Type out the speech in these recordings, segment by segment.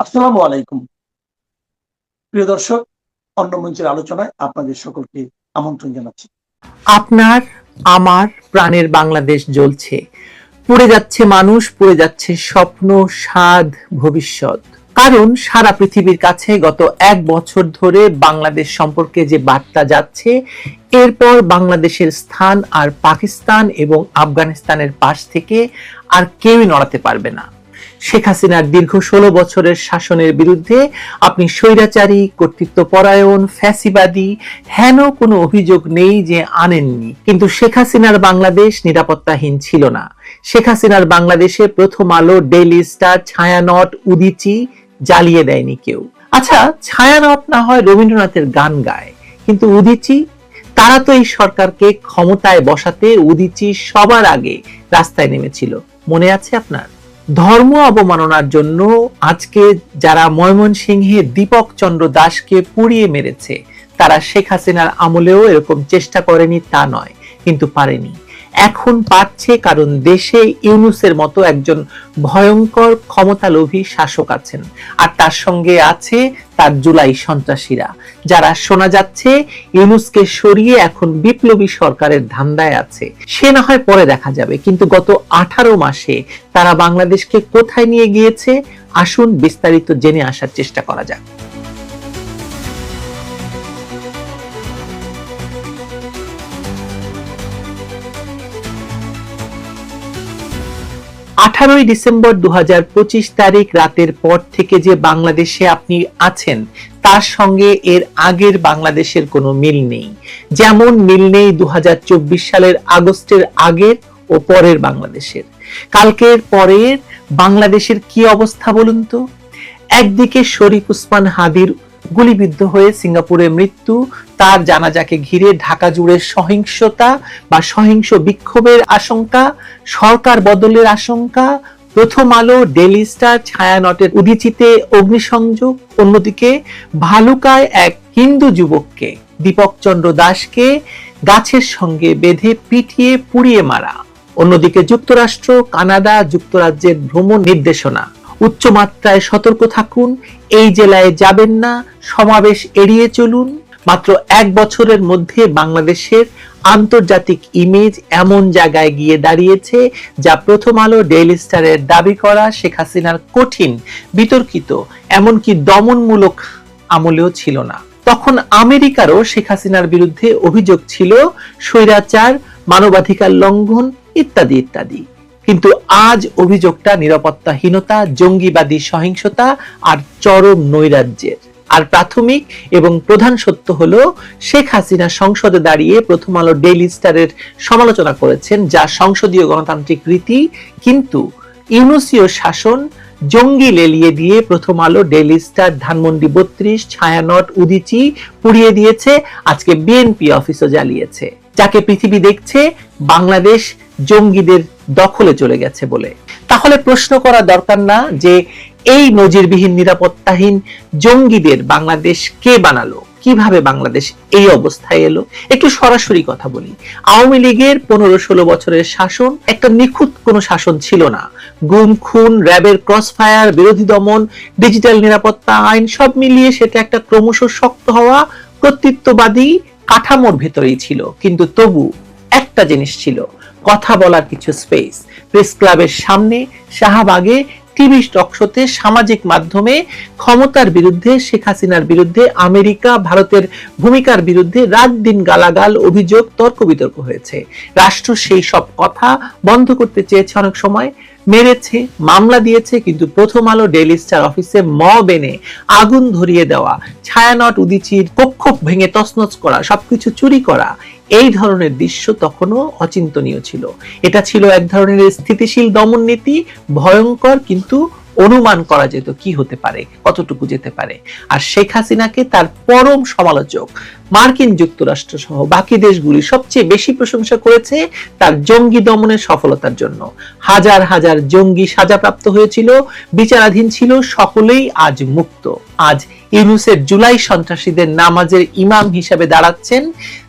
আসসালামু আলাইকুম। প্রিয় দর্শক, অন্য মঞ্চের আলোচনায় আপনাদের সকলকে আমন্ত্রণ জানাচ্ছি। আপনার আমার প্রাণের বাংলাদেশ জ্বলছে, পুড়ে যাচ্ছে মানুষ, পুড়ে যাচ্ছে স্বপ্ন, স্বাদ, ভবিষ্যৎ। কারণ সারা পৃথিবীর কাছে গত 1 বছর ধরে বাংলাদেশ সম্পর্কে যে বার্তা যাচ্ছে, এরপর বাংলাদেশের স্থান আর পাকিস্তান এবং আফগানিস্তানের পাশ থেকে আর কেউই নড়াতে পারবে না। শেখ হাসিনার দীর্ঘ 16 বছরের শাসনের বিরুদ্ধে আপনি স্বৈরাচারী, কর্তৃত্বপরায়ণ, ফ্যাসিবাদী হেন কোনো অভিযোগ নেই যে আনেননি। কিন্তু শেখ হাসিনার বাংলাদেশ নিরাপত্তাহীন ছিল না। শেখ হাসিনার বাংলাদেশে প্রথম আলো, ডেইলি স্টার, ছায়ানট, উদীচী জ্বালিয়ে দেয়নি কেউ। আচ্ছা, ছায়ানট না হয় রবীন্দ্রনাথের গান গায়, কিন্তু উদীচী, তারা তো এই সরকারকে ক্ষমতায় বসাতে উদীচী সবার আগে রাস্তায় নেমেছিল, মনে আছে আপনার? ধর্ম অবমাননার জন্য আজকে যারা ময়মনসিংহে দীপক চন্দ্র দাসকে পুড়িয়ে মেরেছে, তারা শেখ হাসিনার আমলেও এরকম চেষ্টা করেনি তা নয়, কিন্তু পারেনি। এখন পারছে কারণ দেশে ইউনূসের মতো একজন ভয়ঙ্কর ক্ষমতালোভী শাসক আছেন, আর তার সঙ্গে আছে তার জুলাই সন্ত্রাসীরা, যারা শোনা যাচ্ছে ইউনূসকে সরিয়ে এখন বিপ্লবী সরকারের ধান্দায় আছে। সে না হয় পরে দেখা যাবে, কিন্তু গত 18 মাসে তারা বাংলাদেশকে কোথায় নিয়ে গিয়েছে, আসুন বিস্তারিত জেনে আসার চেষ্টা করা যাক। 18 ডিসেম্বর 2025 তারিখ রাতের পর থেকে যে বাংলাদেশে আপনি আছেন, তার সঙ্গে এর আগের বাংলাদেশের কোনো মিল নেই। যেমন মিল নেই 2024 সালের আগস্টের আগের ও পরের বাংলাদেশের। কালকের পরের বাংলাদেশের কি অবস্থা বলুন তো? একদিকে শরীফ ওসমান হাদির গুলিবিদ্ধ হয়ে সিঙ্গাপুরে মৃত্যু, তার জানাজাকে ঘিরে ঢাকা জুড়ে সহিংসতা বা সহিংস বিক্ষোভের আশঙ্কা, সরকার বদলের আশঙ্কা, প্রথম আলো, ডেইলি স্টার, ছায়ানটের উদীচীতে অগ্নিসংযোগ। অন্যদিকে ভালুকায় এক হিন্দু যুবককে, দীপক চন্দ্র দাসকে গাছের সঙ্গে বেঁধে পিটিয়ে পুড়িয়ে মারা। অন্যদিকে যুক্তরাষ্ট্র, কানাডা, যুক্তরাজ্যের ভ্রমণ নির্দেশনা, উচ্চমাত্রায় সতর্ক থাকুন, এই জেলায় যাবেন না, সমাবেশ এড়িয়ে চলুন। মাত্র 1 বছরের মধ্যে বাংলাদেশের আন্তর্জাতিক ইমেজ এমন জায়গায় গিয়ে দাঁড়িয়েছে, যা প্রথম আলো, ডেইলি স্টারের দাবি করা শেখ হাসিনার কঠিন, বিতর্কিত, এমনকি দমনমূলক আমলেও ছিল না। তখন আমেরিকারও শেখ হাসিনার বিরুদ্ধে অভিযোগ ছিল স্বৈরাচার, মানবাধিকার লঙ্ঘন ইত্যাদি ইত্যাদি। কিন্তু আজ অভিযোগটা নিরাপত্তাহীনতা, জঙ্গিবাদী সহিংসতা আর চরম নৈরাজ্যের। আর প্রাথমিক এবং প্রধান সত্য হলো, শেখ হাসিনা সংসদে দাঁড়িয়ে প্রথম আলো, ডেইলি স্টারের সমালোচনা করেছেন, যা সংসদীয় গণতান্ত্রিক রীতি, কিন্তু ইউনূসীয় শাসন জঙ্গি লেলিয়ে দিয়ে প্রথম আলো, ডেইলি স্টার, ধানমন্ডি 32, ছায়ানট, উদীচী পুড়িয়ে দিয়েছে, আজকে বিএনপি অফিসও জ্বালিয়েছে, যাকে পৃথিবী দেখছে বাংলাদেশ জঙ্গিদের দখলে চলে গেছে বলে। তাহলে প্রশ্ন করা দরকার না যে এই নজিরবিহীন নিরাপত্তাহীন জঙ্গিদের বাংলাদেশ কে বানালো, কিভাবে বাংলাদেশ এই অবস্থায় এলো? একটু সরাসরি কথা বলি। আওয়ামী লীগের 15-16 বছরের শাসন একটা নিখুঁত কোনো শাসন ছিল না। গুম, খুন, র্যাবের ক্রসফায়ার, বিরোধী দমন, ডিজিটাল নিরাপত্তা আইন সব মিলিয়ে সেটা একটা ক্রমশ শক্ত হওয়া কর্তৃত্ববাদী কাঠামোর ভেতরেই ছিল। কিন্তু তবু একটা জিনিস ছিল, কথা বলার কিছু স্পেস। প্রেস ক্লাবের সামনে, শাহবাগে, টিভি টকশোতে, সামাজিক মাধ্যমে ক্ষমতার বিরুদ্ধে, শেখ হাসিনার বিরুদ্ধে, আমেরিকা, ভারতের ভূমিকার বিরুদ্ধে রাত দিন গালাগাল, অভিযোগ, তর্ক বিতর্ক হয়েছে। রাষ্ট্র সেই সব কথা বন্ধ করতে চেয়েছে, অনেক সময় মেরেছে, মামলা দিয়েছে, কিন্তু প্রথম আলো, ডেইলি স্টার অফিসে মব এনে আগুন ধরিয়ে দেওয়া, ছায়ানট, উদীচীর কক্ষ ভেঙে তছনছ করা, সবকিছু চুরি করা, এই ধরনের দৃশ্য তখনও অচিন্তনীয় ছিল। এটা ছিল এক ধরনের স্থিতিশীল দমন নীতি, ভয়ঙ্কর, কিন্তু অনুমান করা যেত কি হতে পারে, কতটুকু যেতে পারে। আর শেখ হাসিনাকে তার পরম সমালোচক মার্কিন যুক্তরাষ্ট্র সহ বাকি দেশগুলি সবচেয়ে বেশি প্রশংসা করেছে তার জঙ্গি দমনের সফলতার জন্য। হাজার হাজার জঙ্গি সাজাপ্রাপ্ত হয়েছিল, বিচারাধীন ছিল, সকলেই আজ মুক্ত। আজ ইউনূসের জুলাই সন্ত্রাসীদের নামাজের ইমাম হিসেবে দাঁড়াচ্ছেন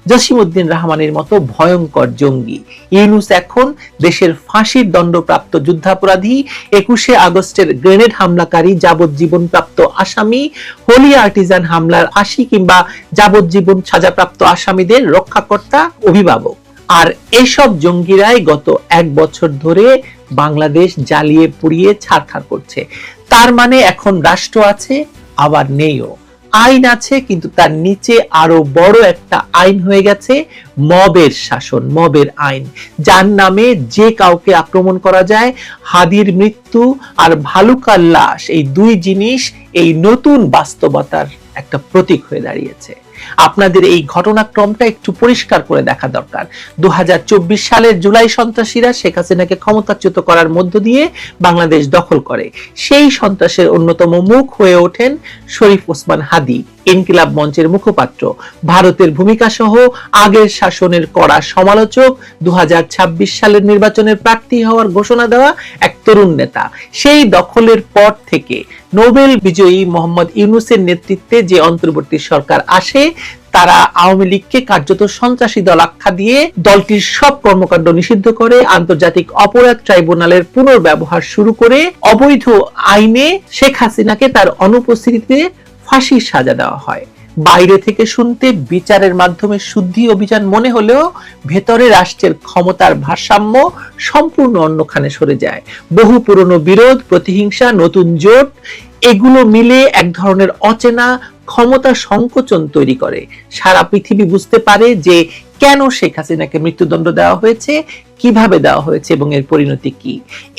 জসিমউদ্দিন রহমানের মতো ভয়ঙ্কর জঙ্গি। ইউনূস এখন দেশের ফাঁসির দণ্ডপ্রাপ্ত যুদ্ধাপরাধী, 21শে আগস্টের গ্রেনেড হামলাকারী, যাবজ্জীবন প্রাপ্ত আসামি, হোলি আর্টিজান হামলার 80 কিংবা যাবজ্জীবন সাজাপ্রাপ্ত আসামিদের রক্ষাকর্তা, অভিভাবক। আর এসব জঙ্গিরাই গত 1 বছর ধরে বাংলাদেশ জ্বালিয়ে পুড়িয়ে ছারখার করছে। তার মানে এখন রাষ্ট্র আছে, আবার নেইও। আইন আছে, কিন্তু তার নিচে আরো বড় একটা আইন হয়ে গেছে মবের শাসন, মবের আইন, যার নামে যে কাউকে আক্রমণ করা যায়। হাদির মৃত্যু আর ভালুকার লাশ, এই দুই জিনিস এই নতুন বাস্তবতার একটা প্রতীক হয়ে দাঁড়িয়েছে। আপনাদের এই ঘটনাক্রমটা একটু পরিষ্কার করে দেখা দরকার। 2024 সালের জুলাই সন্ত্রাসীরা শেখ হাসিনাকে ক্ষমতাচ্যুত করার মধ্য দিয়ে বাংলাদেশ দখল করে। সেই সন্ত্রাসের অন্যতম মুখ হয়ে ওঠেন শরীফ ওসমান হাদি, ইনকিলাব মঞ্চের মুখপাত্র, ভারতের ভূমিকা সহ আগের শাসনের কড়া সমালোচক, 2026 সালের নির্বাচনের প্রার্থী হওয়ার ঘোষণা দেওয়া এক তরুণ নেতা। সেই দখলের পর থেকে নোবেল বিজয়ী মোহাম্মদ ইউনূসের নেতৃত্বে যে অন্তর্বর্তী সরকার আসে, তারা আওয়ামী লীগকে কার্যত সন্ত্রাসী দল আখ্যা দিয়ে দলটির সব কর্মকাণ্ড নিষিদ্ধ করে, আন্তর্জাতিক অপরাধ ট্রাইব্যুনালের পুনর্ব্যবহার শুরু করে, অবৈধ আইনে শেখ হাসিনাকে তার অনুপস্থিতিতে ফাঁসির সাজা দেওয়া হয়। বাইরে থেকে শুনতে বিচারের মাধ্যমে শুদ্ধি অভিযান মনে হলেও ভেতরে রাষ্ট্রের ক্ষমতার ভারসাম্য সম্পূর্ণ অন্যখানে সরে যায়। বহু পুরনো বিরোধ, প্রতিহিংসা, নতুন জোট, এগুলো মিলে এক ধরনের অচেনা ক্ষমতা সংকোচন তৈরি করে। সারা পৃথিবী বুঝতে পারে যে কেন শেখ হাসিনাকে মৃত্যুদণ্ড দেওয়া হয়েছে, কিভাবে দেওয়া হয়েছে এবং এর পরিণতি কি।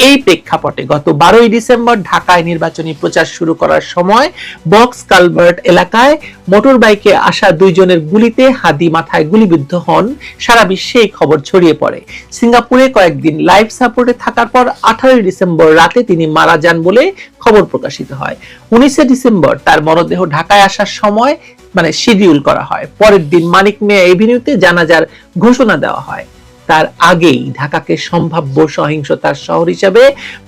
এই প্রেক্ষাপটে গত 12ই ডিসেম্বর ঢাকায় নির্বাচনী প্রচার শুরু করার সময় বক্স কালভার্ট এলাকায় মোটর বাইকে আসা 2 জনের গুলিতে হাদি মাথায় গুলিবিদ্ধ হন। সারা বিশ্বে এই খবর ছড়িয়ে পড়ে। সিঙ্গাপুরে কয়েকদিন লাইফ সাপোর্টে থাকার পর 18ই ডিসেম্বর রাতে তিনি মারা যান বলে খবর প্রকাশিত হয়। 19শে ডিসেম্বর তার মরদেহ ঢাকায় আসার সময় শিডিউল করা হয়। পরের দিন মানিক মিয়া এভিনিউতে জানাজার ঘোষণা দেওয়া হয়। তার আগেই ঢাকাকে সম্ভাব্য সহিংসতার শহর হিসেবে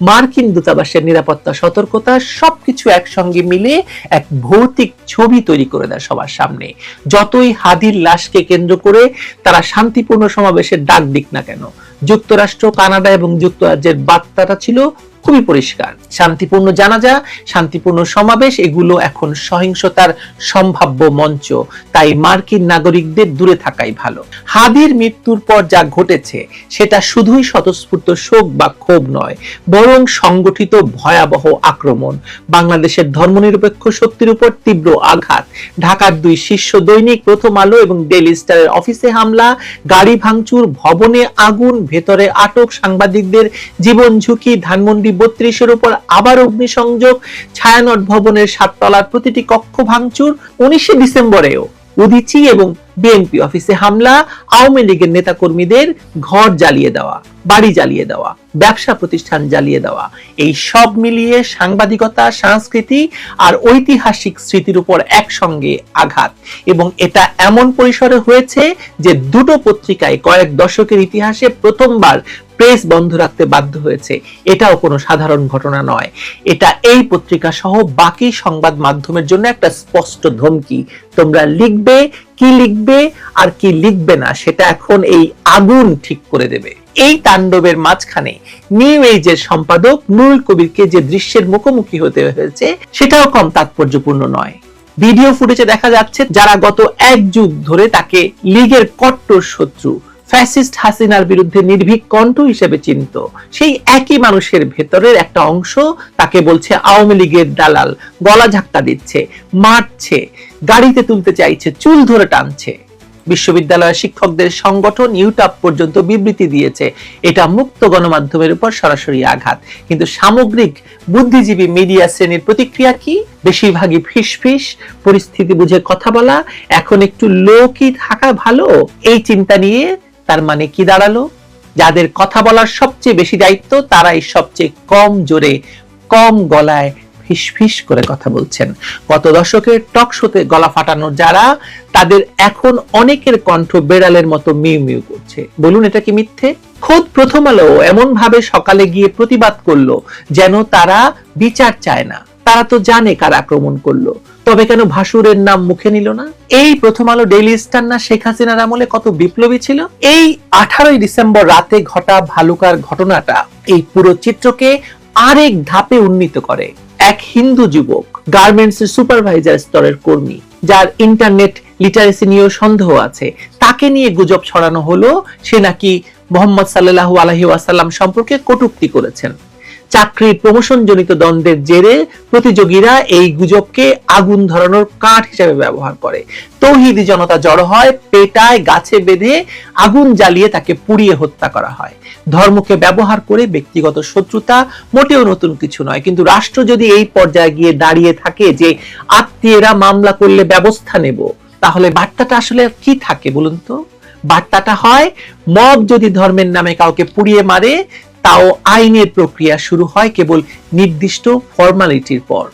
মার্কিন দূতাবাসের নিরাপত্তা সতর্কতা সবকিছু একসঙ্গে মিলে এক ভৌতিক ছবি তৈরি করে দেয় সবার সামনে। যতই হাদির লাশকে কেন্দ্র করে তারা শান্তিপূর্ণ সমাবেশের ডাক দিক না কেন, যুক্তরাষ্ট্র, কানাডা এবং যুক্তরাজ্যের বার্তাটা ছিল খুবই পরিষ্কার। শান্তিপূর্ণ জানাজা, শান্তিপূর্ণ সমাবেশ, এগুলো এখন সহিংসতার সম্ভাব্য মঞ্চ। তাই মার্কিন নাগরিকদের দূরে থাকাই ভালো। হাদির মৃত্যুর পর যা ঘটেছে সেটা শুধুই স্বতঃস্ফূর্ত শোক বা ক্ষোভ নয়, বরং সংগঠিত ভয়াবহ আক্রমণ, বাংলাদেশের ধর্মনিরপেক্ষ শক্তির উপর তীব্র আঘাত। ঢাকার 2 শীর্ষ দৈনিক প্রথম আলো এবং ডেইলি স্টারের অফিসে হামলা, গাড়ি ভাঙচুর, ভবনে আগুন, ভেতরে আটক সাংবাদিকদের জীবন ঝুঁকি, ধানমন্ডি 32-এর উপর আবার অগ্নিসংযোগ, ছায়ানট ভবনের 7 তলার প্রতিটি কক্ষ ভাঙচুর। 19শে ডিসেম্বরেও উদীচী এবং বিএনপি অফিসে হামলা, আওয়ামী লীগের নেতাকর্মীদের ঘর জ্বালিয়ে দেওয়া, বাড়ি জ্বালিয়ে দেওয়া, ব্যবসা প্রতিষ্ঠান জ্বালিয়ে দেওয়া, এই সব মিলিয়ে সাংবাদিকতা, সংস্কৃতি আর ঐতিহাসিক স্মৃতির উপর একসঙ্গে আঘাত। এবং এটা এমন পরিসরে হয়েছে যে 2টো পত্রিকায় কয়েক দশকের ইতিহাসে প্রথমবার প্রেস বন্ধ রাখতে বাধ্য হয়েছে। এটাও কোনো সাধারণ ঘটনা নয়। এটা এই পত্রিকা সহ বাকি সংবাদ মাধ্যমের জন্য একটা স্পষ্ট ধমকি। তোমরা লিখবে, কি লিখবে আর কি লিখবে না সেটা এখন এই আগুন ঠিক করে দেবে। এই তাণ্ডবের মাঝখানে নিউ এজের সম্পাদক নুরুল কবিরকে যে দৃশ্যের মুখোমুখি হতে হয়েছে সেটাও কম তাৎপর্যপূর্ণ নয়। ভিডিও ফুটেজে দেখা যাচ্ছে যারা গত 1 যুগ ধরে তাকে লীগের কট্টর শত্রু, ফ্যাসিস্ট হাসিনার বিরুদ্ধে নির্ভীক কণ্ঠ হিসেবে চিনত, সেই একই মানুষের ভেতরের একটা অংশ তাকে বলছে আওয়ামী লীগের দালাল, গলা ঝাক্কা দিচ্ছে, মারছে, গাড়িতে তুলতে চাইছে, চুল ধরে টানছে। বিশ্ববিদ্যালয়ের শিক্ষকদের সংগঠন ইউটাপ পর্যন্ত বিবৃতি দিয়েছে এটা মুক্ত গণমাধ্যমের উপর সরাসরি আঘাত। কিন্তু সামগ্রিক বুদ্ধিজীবী মিডিয়া শ্রেণীর প্রতিক্রিয়া কি? বেশিরভাগই ফিসফিস, পরিস্থিতি বুঝে কথা বলা, এখন একটু লোকই থাকা ভালো, এই চিন্তা নিয়ে। তার মানে কি দাঁড়ালো? যাদের কথা বলার সবচেয়ে বেশি দায়িত্ব তারাই সবচেয়ে কম জোরে, কম গলায় ফিসফিস করে কথা বলছেন। গত দশকের টক শোতে গলা ফাটানো যারা, তাদের এখন অনেকের কণ্ঠ বেড়ালের মতো মিউ মিউ করছে। বলুন এটা কি মিথ্যে? খোদ প্রথম আলো এমন ভাবে সকালে গিয়ে প্রতিবাদ করলো যেন তারা বিচার চায় না। তারা তো জানে কারা আক্রমণ করলো, তবে কেন ভাসুরের নাম মুখে নিল না? এই প্রথম আলো ডেইলি স্টার না শেখ হাসিনার আমলে কত বিপ্লবী ছিল? এই 18 ডিসেম্বর রাতে ঘটা ভালুকার ঘটনাটা এই পুরো চিত্রকে আরেক ধাপে উন্নীত করে। এক হিন্দু যুবক, গার্মেন্টস এর সুপারভাইজার স্তরের কর্মী, যার ইন্টারনেট লিটারেসি নিয়েও সন্দেহ আছে, তাকে নিয়ে গুজব ছড়ানো হলো সে নাকি মুহাম্মদ সাল্লাল্লাহু আলাইহি ওয়াসাল্লাম সম্পর্কে কটূক্তি করেছেন। চাকরির প্রমোশন জনিত দ্বন্দ্বের জেরে প্রতিযোগীরা এই গুজবকে আগুন ধরানোর কাঠ হিসেবে ব্যবহার করে। তৌহিদি জনতা জড়ো হয়, পেটায়, গাছে বেঁধে আগুন জ্বালিয়ে তাকে পুড়িয়ে হত্যা করা হয়। ধর্মকে ব্যবহার করে ব্যক্তিগত শত্রুতা মোটেও নতুন কিছু নয়, কিন্তু রাষ্ট্র যদি এই পর্যায়ে গিয়ে দাঁড়িয়ে থাকে যে আত্মীয়রা মামলা করলে ব্যবস্থা নেব, তাহলে বার্তাটা আসলে কি থাকে বলুন তো? বার্তাটা হয়, মব যদি ধর্মের নামে কাউকে পুড়িয়ে মারে, তাও আইনের প্রক্রিয়া শুরু হয় কেবল নির্দিষ্ট ফর্মালিটির পর।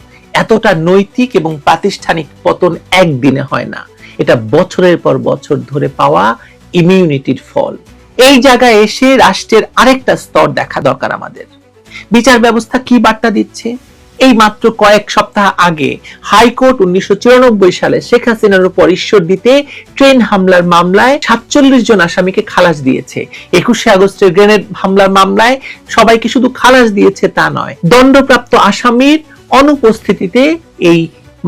এতটা নৈতিক এবং প্রাতিষ্ঠানিক পতন একদিনে হয় না, এটা বছরের পর বছর ধরে পাওয়া ইমিউনিটির ফল। এই জায়গায় এসে রাষ্ট্রের আরেকটা স্তর দেখা দরকার আমাদের। বিচার ব্যবস্থা কি বার্তা দিচ্ছে? এই মাত্র কয়েক সপ্তাহ আগে হাইকোর্ট 1994 সালে শেখ হাসিনার উপর ঈশ্বর দিতে ট্রেন হামলার মামলায় 47 জন আসামিকে খালাস দিয়েছে। 21 আগস্টের গ্রেনেড হামলার মামলায় সবাইকে শুধু খালাস দিয়েছে তা নয়, দণ্ডপ্রাপ্ত আসামির অনুপস্থিতিতে এই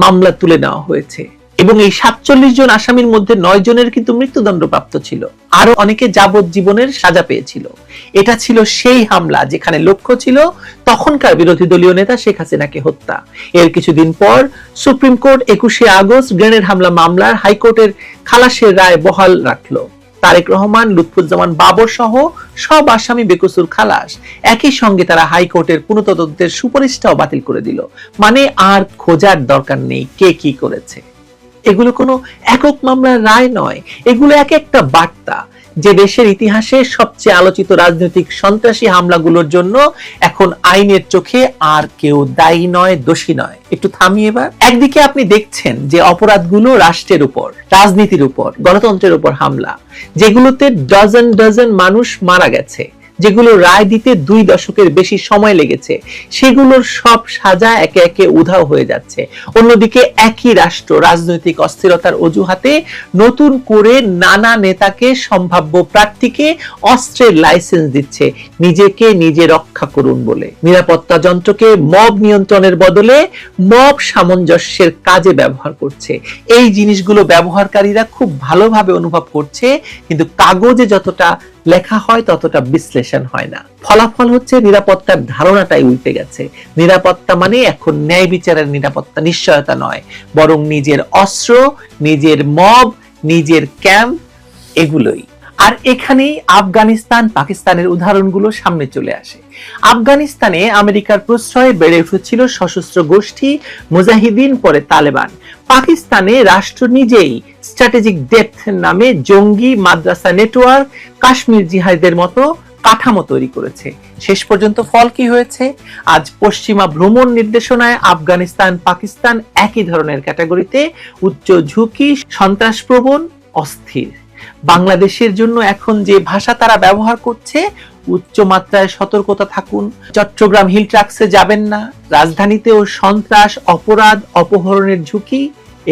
মামলা তুলে নেওয়া হয়েছে। এবং এই 47 জন আসামির মধ্যে 9 জনের কিন্তু মৃত্যুদণ্ডপ্রাপ্ত ছিল, আরো অনেকে যাবজ্জীবনের সাজা পেয়েছিল। এটা ছিল সেই হামলা যেখানে লক্ষ্য ছিল তখনকার বিরোধী দলীয় নেতা শেখ হাসিনাকে হত্যা। এর কিছুদিন পর সুপ্রিম কোর্ট 21 আগস্ট গ্রেনেড হামলা মামলার হাইকোর্টের খালাসের রায় বহাল রাখলো। তারেক রহমান, লুৎফুজ্জামান বাবর সহ সব আসামি বেকসুর খালাস। একই সঙ্গে তারা হাইকোর্টের পুনঃতদন্তের সুপারিশটাও বাতিল করে দিল। মানে আর খোঁজার দরকার নেই কে কি করেছে। এগুলো কোনো একক মামলার রায় নয়, এগুলো এক একটা বার্তা যে দেশের ইতিহাসে সবচেয়ে আলোচিত রাজনৈতিক সন্ত্রাসী হামলাগুলোর জন্য এখন আইনের চোখে আর কেউ দায়ী নয়, দোষী নয়। একটু থামি এবার। একদিকে আপনি দেখছেন যে অপরাধগুলো রাষ্ট্রের উপর, রাজনীতির উপর, গণতন্ত্রের উপর হামলা, যেগুলোতে ডজন ডজন মানুষ মারা গেছে, যেগুলো রায় দিতে 2 দশকের বেশি সময় লেগেছে, সেগুলোর সব সাজা একে একে উধাও হয়ে যাচ্ছে। অন্যদিকে একই রাষ্ট্র রাজনৈতিক অস্থিরতার অজুহাতে নতুন করে নানা নেতাকে, সম্ভাব্য প্রার্থীকে অস্ত্রের লাইসেন্স দিচ্ছে নিজেকে নিজে রক্ষা করুন বলে। নিরাপত্তা যন্ত্রকে মব নিয়ন্ত্রণের বদলে মব সামঞ্জস্যের কাজে ব্যবহার করছে। এই জিনিসগুলো ব্যবহারকারীরা খুব ভালোভাবে অনুভব করছে, কিন্তু কাগজে যতটা লেখা হয় ততটা বিশ্লেষণ হয় না। ফলাফল হচ্ছে নিরাপত্তার ধারণাটাই উল্টে গেছে। নিরাপত্তা মানে এখন ন্যায় বিচারের নিরাপত্তা, নিশ্চয়তা নয়, বরং নিজের অস্ত্র, নিজের মব, নিজের ক্যাম্প, এগুলোই। আর এখানেই আফগানিস্তান, পাকিস্তানের উদাহরণগুলো সামনে চলে আসে। আফগানিস্তানে আমেরিকার প্রশ্রয়ে বেড়ে উঠেছিল সশস্ত্র গোষ্ঠী মুজাহিদিন, পরে তালেবান। পাকিস্তানে রাষ্ট্র নিজেই স্ট্র্যাটেজিক ডেপথ নামে জঙ্গি মাদ্রাসা নেটওয়ার্ক, কাশ্মীর জিহাদের মতো কাঠামো তৈরি করেছে। শেষ পর্যন্ত ফল কি হয়েছে? আজ পশ্চিমা ভ্রমণ নির্দেশনায় আফগানিস্তান, পাকিস্তান একই ধরনের ক্যাটাগরিতে, উচ্চ ঝুঁকি, সন্ত্রাসপ্রবণ, অস্থির। বাংলাদেশের জন্য এখন যে ভাষা তারা ব্যবহার করছে, উচ্চ মাত্রায় সতর্কতা থাকুন, চট্টগ্রাম হিল ট্রাক্সে যাবেন না, রাজধানীতেও সন্ত্রাস, অপরাধ, অপহরণের ঝুঁকি,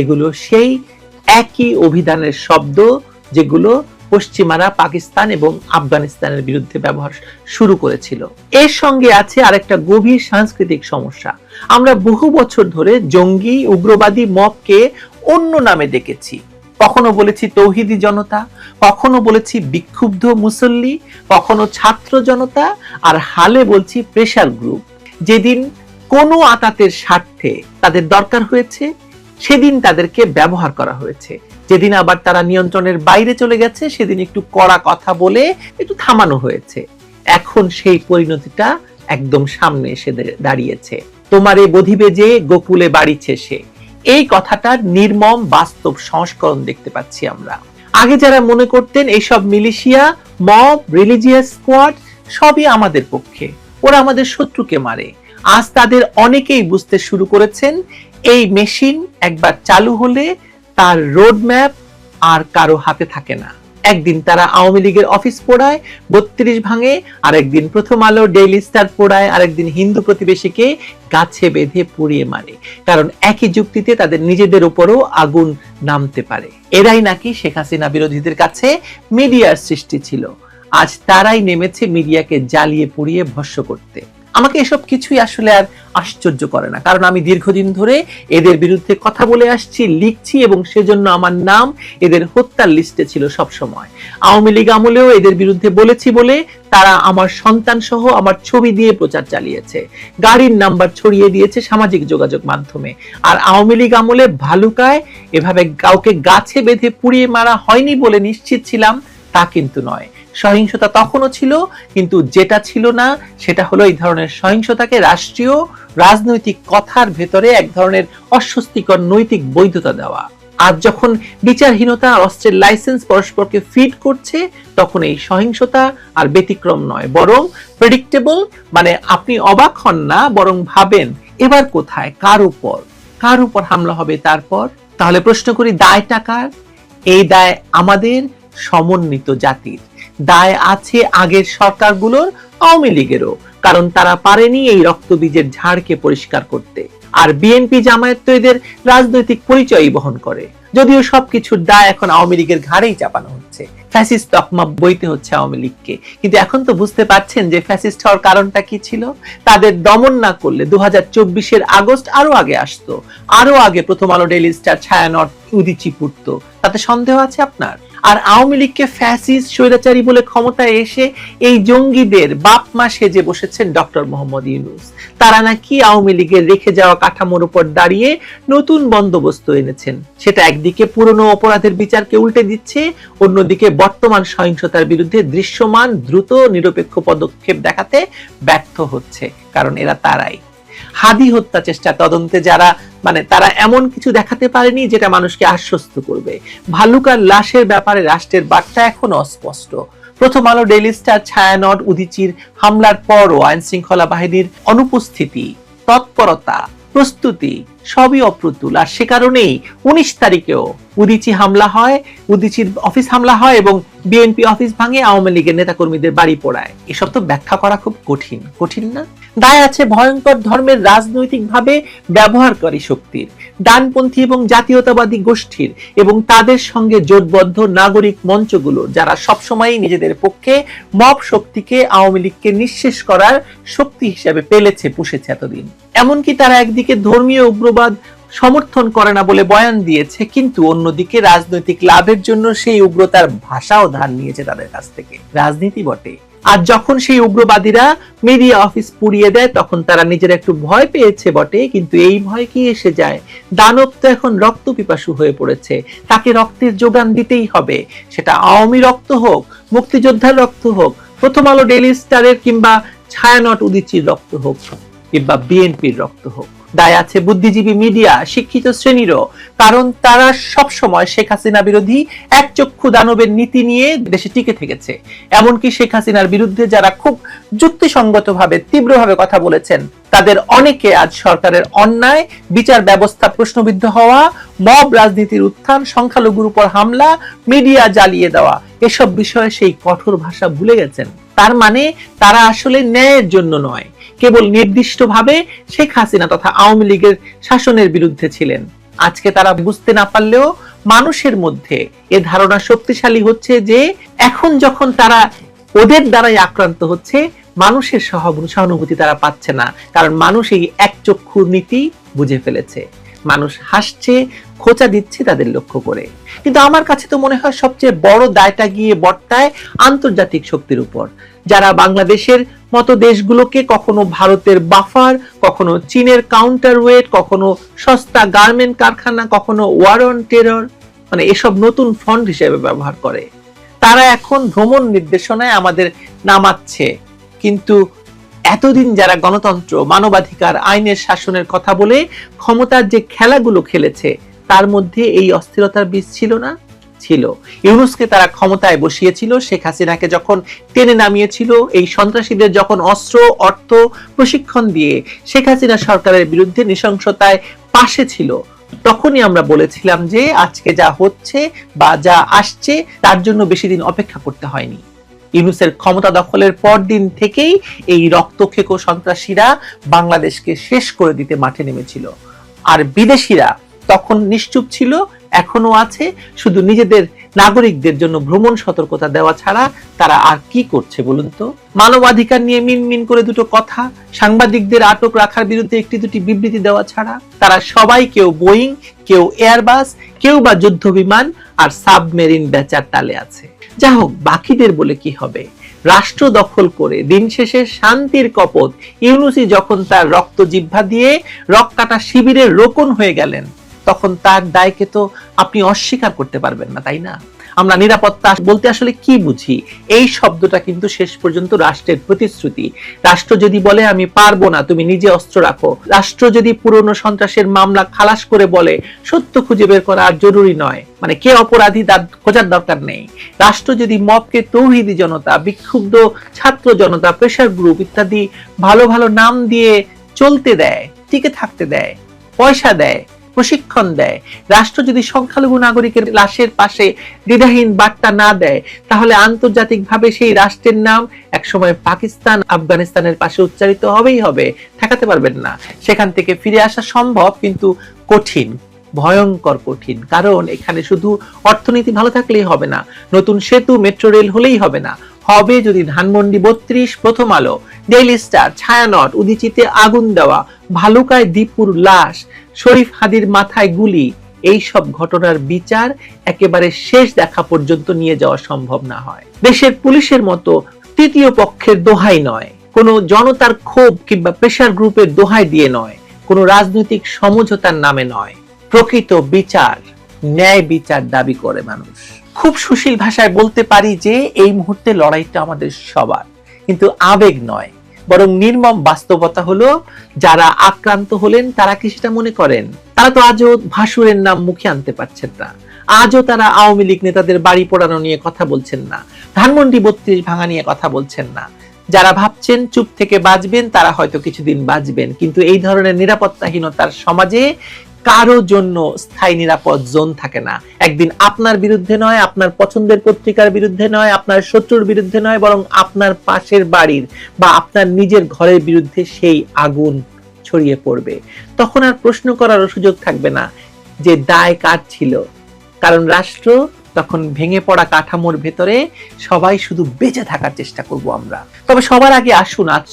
এগুলো সেই একই অভিধানের শব্দ যেগুলো পশ্চিমারা পাকিস্তান এবং আফগানিস্তানের বিরুদ্ধে ব্যবহার শুরু করেছিল। এর সঙ্গে আছে আরেকটা গভীর সাংস্কৃতিক সমস্যা। আমরা বহু বছর ধরে জঙ্গি, উগ্রবাদী মবকে অন্য নামে ডেকেছি। কখনো বলেছি তৌহিদি জনতা, কখনো বলেছি বিক্ষুব্ধ মুসল্লি, কখনো ছাত্র জনতা, আর হালে বলছি প্রেসার গ্রুপ। যেদিন কোনো আতাতের স্বার্থে তাদের দরকার হয়েছে, সেদিন তাদেরকে ব্যবহার করা হয়েছে। যেদিন আবার তারা নিয়ন্ত্রণের বাইরে চলে গেছে, সেদিন একটু কড়া কথা বলে একটু থামানো হয়েছে। এখন সেই পরিণতিটা একদম সামনে এসে দাঁড়িয়েছে। তোমারে বধিবে যে গোকুলে বাড়িছে সে, এই কথাটার নির্মম বাস্তব সংস্করণ দেখতে পাচ্ছি আমরা। আগে যারা মনে করতেন এইসব মিলিশিয়া, মব, রিলিজিয়াস স্কোয়াড সবই আমাদের পক্ষে, ওরা আমাদের শত্রুকে মারে, আজ তাদের অনেকেই বুঝতে শুরু করেছেন এই মেশিন একবার চালু হলে তার রোড ম্যাপ আর কারো হাতে থাকে না। একদিন তারা আওয়ামী লীগের অফিস পোড়ায়, 32 ভাঙে, আরেকদিন প্রথম আলো, ডেইলি স্টার পোড়ায়, আরেকদিন হিন্দু প্রতিবেশীকে গাছে বেঁধে পুড়িয়ে মারে। কারণ একই যুক্তিতে তাদের নিজেদের উপরও আগুন নামতে পারে। এরাই নাকি শেখ হাসিনা বিরোধীদের কাছে মিডিয়ার সৃষ্টি ছিল। আজ তারাই নেমেছে মিডিয়াকে জ্বালিয়ে পুড়িয়ে ভস্ম করতে। আমাকে এসব কিছুই আসলে আর আশ্চর্য করে না, কারণ আমি দীর্ঘদিন ধরে এদের বিরুদ্ধে কথা বলে আসছি, লিখছি, এবং সেজন্য আমার নাম এদের হত্যার লিস্টে ছিল সব সময়। আওয়ামী লীগ আমলেও এদের বিরুদ্ধে বলেছি বলে তারা আমার সন্তান সহ আমার ছবি দিয়ে প্রচার চালিয়েছে, গাড়ির নাম্বার ছড়িয়ে দিয়েছে সামাজিক যোগাযোগ মাধ্যমে। আর আওয়ামী লীগ আমলে ভালুকায় এভাবে কাউকে গাছে বেঁধে পুড়িয়ে মারা হয়নি বলে নিশ্চিত ছিলাম তা কিন্তু নয়। সহিংসতা তখনও ছিল, কিন্তু যেটা ছিল না সেটা হলো এই ধরনের সহিংসতাকে রাষ্ট্রীয় রাজনৈতিক কথার ভেতরে এক ধরনের অস্বস্তিকর নৈতিক বৈধতা দেওয়া। আজ যখন বিচারহীনতা আর অস্ত্রের লাইসেন্স পরস্পরকে ফিড করছে, তখন এই সহিংসতা আর ব্যতিক্রম নয়, বরং প্রেডিক্টেবল। মানে আপনি অবাক হন না, বরং ভাবেন এবার কোথায়, কার উপর হামলা হবে তারপর। তাহলে প্রশ্ন করি, দায়টা কার? এই দায় আমাদের সমন্বিত জাতির। দায় আছে আগের সরকারগুলোর, আওয়ামী লীগেরও, কারণ তারা পারেনি এই রক্তবীজের ঝাড়কে পরিষ্কার করতে। আর বিএনপি জামায়াত তো এদের রাজনৈতিক পরিচয়ই বহন করে, যদিও সবকিছুর দায় এখন আওয়ামী লীগের ঘাড়েই চাপানো হচ্ছে। ফ্যাসিস্ট তকমা বইতে হচ্ছে আওয়ামী লীগকে। কিন্তু এখন তো বুঝতে পারছেন যে ফ্যাসিস্ট হওয়ার কারণটা কি ছিল। তাদের দমন না করলে 2024-এর আগস্ট আরো আগে আসতো, আরো আগে প্রথম আলো, ডেইলি স্টার, ছায়ানট, উদীচী পড়তো। তাতে সন্দেহ আছে আপনার? আর আওয়ামী লীগকে ফ্যাসিস্ট, স্বৈরাচারী বলে ক্ষমতায় এসে এই জঙ্গিদের বাপ মা সেজে বসেছেন ডক্টর মোহাম্মদ ইউনূস। তারা নাকি আওয়ামী লীগের রেখে যাওয়া কাঠামোর উপর দাঁড়িয়ে নতুন বন্দোবস্ত এনেছেন। সেটা একদিকে পুরনো অপরাধের বিচারকে উল্টে দিচ্ছে, অন্যদিকে বর্তমান সহিংসতার বিরুদ্ধে দৃশ্যমান, দ্রুত, নিরপেক্ষ পদক্ষেপ দেখাতে ব্যর্থ হচ্ছে। কারণ এরা তারাই হাদি হত্যা চেষ্টা তদন্তে তারা এমন কিছু দেখাতে পারেনি যেটা মানুষকে আশ্বস্ত করবে। ভালুকার লাশের ব্যাপারে রাষ্ট্রের বার্তা এখন অস্পষ্ট। প্রথম আলো, ডেইলি স্টার, ছায়ানট, উদীচীর হামলার পরও আইন শৃঙ্খলা বাহিনীর অনুপস্থিতি, তৎপরতা, প্রস্তুতি সবই অপ্রতুল। আর সে কারণেই 19 তারিখেও উদীচী হামলা হয়, উদীচীর অফিস হামলা হয় এবং বিএনপি অফিস ভাঙে, আওয়ামী লীগের নেতাকর্মীদের বাড়ি পোড়ায়। এসব তো ব্যাখ্যা করা খুব কঠিন না? দায় আছে ভয়ঙ্কর ধর্মের রাজনৈতিকভাবে ব্যবহারকারী শক্তির, ডানপন্থী এবং জাতীয়তাবাদী গোষ্ঠীর, এবং তাদের সঙ্গে জোটবদ্ধ নাগরিক মঞ্চগুলো, যারা সবসময় নিজেদের পক্ষে মব শক্তিকে, আওয়ামী লীগকে নিঃশেষ করার শক্তি হিসেবে পেলেছে, পুষেছে এতদিন। এমনকি তারা একদিকে ধর্মীয় উগ্রবাদ সমর্থন করে না বলে বয়ান দিয়েছে, কিন্তু অন্যদিকে রাজনৈতিক লাভের জন্য সেই উগ্রতার ভাষাও ধার নিয়েছে তাদের কাছ থেকে। রাজনীতি বটে। আর যখন সেই উগ্রবাদীরা মিডিয়া অফিস পুড়িয়ে দেয়, তখন তারা নিজেরা একটু ভয় পেয়েছে বটে, কিন্তু এই ভয় কি এসে যায়? দানব তো এখন রক্ত পিপাসু হয়ে পড়েছে, তাকে রক্তের যোগান দিতেই হবে। সেটা আওয়ামী রক্ত হোক, মুক্তিযোদ্ধার রক্ত হোক, প্রথম আলো, ডেইলি স্টারের কিংবা ছায়ানট, উদীচীর রক্ত হোক, কিংবা বিএনপির রক্ত হোক। দায় আছে বুদ্ধিজীবী মিডিয়া, শিক্ষিত শ্রেণীরও, কারণ তারা সব সময় শেখ হাসিনা বিরোধী একচক্ষু দানবের নীতি নিয়ে দেশে টিকে থেকেছে। এমনকি শেখ হাসিনার বিরুদ্ধে যারা খুব যুক্তিসঙ্গতভাবে, তীব্রভাবে কথা বলেছেন, তাদের অনেকে আজ সরকারের অন্যায়, বিচার ব্যবস্থা প্রশ্নবিদ্ধ হওয়া, মব রাজনীতির উত্থান, সংখ্যালঘুর উপর হামলা, মিডিয়া জ্বালিয়ে দেওয়া, এসব বিষয়ে সেই কঠোর ভাষা ভুলে গেছেন। তার মানে তারা আসলে ন্যায়ের জন্য নয়, কেবল নির্দিষ্টভাবে শেখ হাসিনা তথা আওয়ামী লীগের শাসনের বিরুদ্ধে ছিলেন। আজকে তারা বুঝতে না পারলেও মানুষের মধ্যে এ ধারণা শক্তিশালী হচ্ছে যে এখন যখন তারা ওদের দ্বারাই আক্রান্ত হচ্ছে, মানুষের সহানুভূতি তারা পাচ্ছে না, কারণ মানুষ এই একচক্ষু নীতি বুঝে ফেলেছে। মানুষ হাসছে, খোঁচা দিচ্ছে তাদের লক্ষ্য করে। কিন্তু আমার কাছে তো মনে হয় সবচেয়ে বড় দায়টা গিয়ে বর্তায় আন্তর্জাতিক শক্তির উপর, যারা বাংলাদেশের মতো দেশগুলোকে কখনো ভারতের বাফার, কখনো চীনের কাউন্টারওয়েট, কখনো সস্তা গার্মেন্ট কারখানা, কখনো ওয়ার অন টেরর, এসব নতুন ফন্ড হিসেবে ব্যবহার করে। তারা এখন ভ্রমণ নির্দেশনায় আমাদের নামাচ্ছে, কিন্তু এতদিন যারা গণতন্ত্র, মানবাধিকার, আইনের শাসনের কথা বলে ক্ষমতার যে খেলাগুলো খেলেছে, তার মধ্যে এই অস্থিরতার বীজ ছিল না? ছিল। ইউনূসকে তারা ক্ষমতায় বসিয়েছিল, শেখ হাসিনাকে যখন টেনে নামিয়েছিল, এই সন্ত্রাসীদের যখন অস্ত্র, অর্থ, প্রশিক্ষণ দিয়ে শেখ হাসিনা সরকারের বিরুদ্ধে নৃশংসতায় পাশে ছিল, তখনই আমরা বলেছিলাম যে আজকে যা হচ্ছে বা যা আসছে তার জন্য বেশি দিন অপেক্ষা করতে হয়নি। ইউনূসের ক্ষমতা দখলের পর দিন থেকেই এই রক্তখেকো সন্ত্রাসীরা বাংলাদেশকে শেষ করে দিতে মাঠে নেমেছিল। আর বিদেশিরা তখন নিশ্চুপ ছিল, এখনো আছে, শুধু নিজেদের নাগরিকদের জন্য ভ্রমণ সতর্কতা দেওয়া ছাড়া তারা আর কি করছে বলুন তো? মানবাধিকার নিয়ে মিনমিন করে দুটো কথা, সাংবাদিকদের আটক রাখার বিরুদ্ধে একটি দুটি বিবৃতি দেওয়া ছাড়া তারা সবাই কেউ বোয়িং, কেউ এয়ারবাস, কেউ বা যুদ্ধ বিমান আর সাবমেরিন বেচার তালে আছে। যা হোক, বাকিদের বলে কি হবে? রাষ্ট্র দখল করে দিন শেষে শান্তির কপট ইউনূসই যখন তার রক্ত জিহ্বা দিয়ে রক কাটা শিবিরের রোকন হয়ে গেলেন, তখন তার দায়কে তো আপনি অস্বীকার করতে পারবেন না, তাই না? আমরা নিরাপত্তা বলতে আসলে কি বুঝি? এই শব্দটা কিন্তু শেষ পর্যন্ত রাষ্ট্রের প্রতিশ্রুতি। রাষ্ট্র যদি বলে আমি পারবো না, তুমি নিজে অস্ত্র রাখো, রাষ্ট্র যদি পুরনো সন্ত্রাসের মামলা খালাস করে বলে সত্য খুঁজে বের করা আর জরুরি নয়, মানে কে অপরাধী তার খোঁজার দরকার নেই, রাষ্ট্র যদি মবকে তৌহিদি জনতা, বিক্ষুব্ধ ছাত্র জনতা, প্রেসার গ্রুপ ইত্যাদি ভালো ভালো নাম দিয়ে চলতে দেয়, টিকে থাকতে দেয়, পয়সা দেয়, প্রশিক্ষণ দেয়, রাষ্ট্র যদি সংখ্যালঘু নাগরিকের লাশের পাশে দ্বিধাহীন বার্তা না দেয়, তাহলে আন্তর্জাতিকভাবে সেই রাষ্ট্রের নাম একসময় পাকিস্তান, আফগানিস্তানের পাশে উচ্চারিত হবেই হবে, ঠেকাতে পারবেন না। সেখান থেকে ফিরে আসা সম্ভব, কিন্তু কঠিন, ভয়ঙ্কর কঠিন। কারণ এখানে শুধু অর্থনীতি ভালো থাকলেই হবে না, নতুন সেতু, মেট্রো রেল হলেই হবে না, হবে যদি ধানমন্ডি ৩২, প্রথম আলো, ডেইলি স্টার, ছায়ানট, উদীচিতে আগুন দেওয়া, ভালুকায় দীপুর লাশ, শরীফ হাদির মাথায় গুলি, এই সব ঘটনার বিচার একেবারে শেষ দেখা পর্যন্ত নিয়ে যাওয়া সম্ভব না হয়। দেশের পুলিশের মতো তৃতীয় পক্ষের দোহাই নয়, কোনো জনতার ক্ষোভ কিংবা প্রেসার গ্রুপের দোহাই দিয়ে নয়, কোনো রাজনৈতিক সমঝোতার নামে নয়, প্রকৃত বিচার, ন্যায় বিচার দাবি করে মানুষ। খুব সুশীল ভাষায় বলতে পারি যে এই মুহূর্তে লড়াইটা আমাদের সবার, কিন্তু আবেগ নয়, বরং নির্মম বাস্তবতা হলো যারা আক্রান্ত হলেন তারা কি সেটা মনে করেন? তারা তো আজও ভাসুরের নাম মুখে আনতে পারছেন না, আজও তারা আওয়ামী লীগ নেতাদের বাড়ি পোড়ানো নিয়ে কথা বলছেন না, ধানমন্ডি ৩২ ভাঙা নিয়ে কথা বলছেন না। যারা ভাবছেন চুপ থেকে বাঁচবেন তারা হয়তো কিছুদিন বাঁচবেন, কিন্তু এই ধরনের নিরাপত্তাহীনতার সমাজে কারো জন্য স্থায়ী নিরাপদ জোন থাকে না। একদিন আপনার বিরুদ্ধে নয়, আপনার পছন্দের পত্রিকার বিরুদ্ধে নয়, আপনার শত্রুর বিরুদ্ধে নয়, বরং আপনার পাশের বাড়ির বা আপনার নিজের ঘরের বিরুদ্ধে সেই আগুন ছড়িয়ে পড়বে। তখন আর প্রশ্ন করার সুযোগ থাকবে না যে দায় কার ছিল, কারণ রাষ্ট্র তখন ভেঙে পড়া কাঠামোর ভেতরে সবাই শুধু বেঁচে থাকার চেষ্টা করব আমরা। তবে সবার আগে আসুন আজ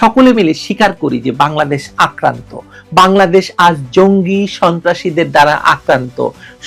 সকলে মিলে স্বীকার করি যে বাংলাদেশ আক্রান্ত, বাংলাদেশ আজ জঙ্গি সন্ত্রাসীদের দ্বারা আক্রান্ত।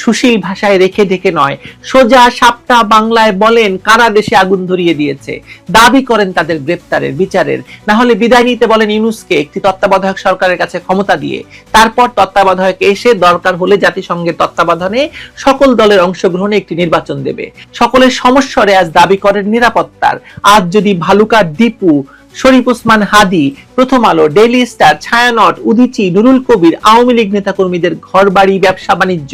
সুশীল ভাষায় রেখে ঢেকে নয়, সোজা সাপটা বাংলায় বলেন কারা দেশে আগুন ধরিয়ে দিয়েছে, দাবি করেন তাদের গ্রেপ্তারের, বিচারের। না হলে বিদায় নিতে বলেন ইউনূসকে একটি তত্ত্বাবধায়ক সরকারের কাছে ক্ষমতা দিয়ে, তারপর তত্ত্বাবধায়ক এসে দরকার হলে জাতিসংঘের তত্ত্বাবধানে সকল দলের অংশগ্রহণে একটি নির্বাচন দেবে। সকলের সমস্বরে আজ দাবি করেন নিরাপত্তার। আজ যদি ভালুকার দীপু, শরীফ ওসমান হাদি, প্রথম আলো, ডেইলি স্টার, ছায়ানট, উদীচি, নুরুল কবির, আওয়ামী লীগ নেতাকর্মীদের ঘর বাড়ি, ব্যবসা বাণিজ্য,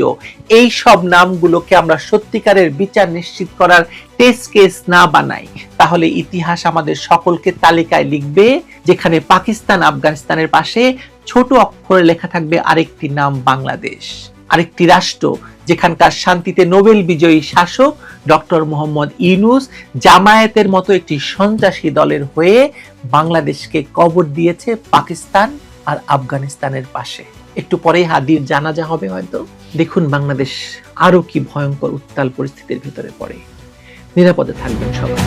এই সব নামগুলোকে আমরা সত্যিকারের বিচার নিশ্চিত করার টেস্ট কেস না বানাই, তাহলে ইতিহাস আমাদের সকলকে তালিকায় লিখবে, যেখানে পাকিস্তান, আফগানিস্তানের পাশে ছোট অক্ষরে লেখা থাকবে আরেকটি নাম, বাংলাদেশ, আরেকটি রাষ্ট্র যেখানকার শান্তিতে নোবেল বিজয়ী শাসক ডক্টর মোহাম্মদ ইউনূস জামায়াতের মতো একটি সন্ত্রাসী দলের হয়ে বাংলাদেশকে কবর দিয়েছে পাকিস্তান আর আফগানিস্তানের পাশে। একটু পরেই হাদির জানাজা হবে হয়তো। দেখুন বাংলাদেশ আরো কি ভয়ঙ্কর উত্তাল পরিস্থিতির ভিতরে পড়ে। নিরাপদে থাকবেন সবাই।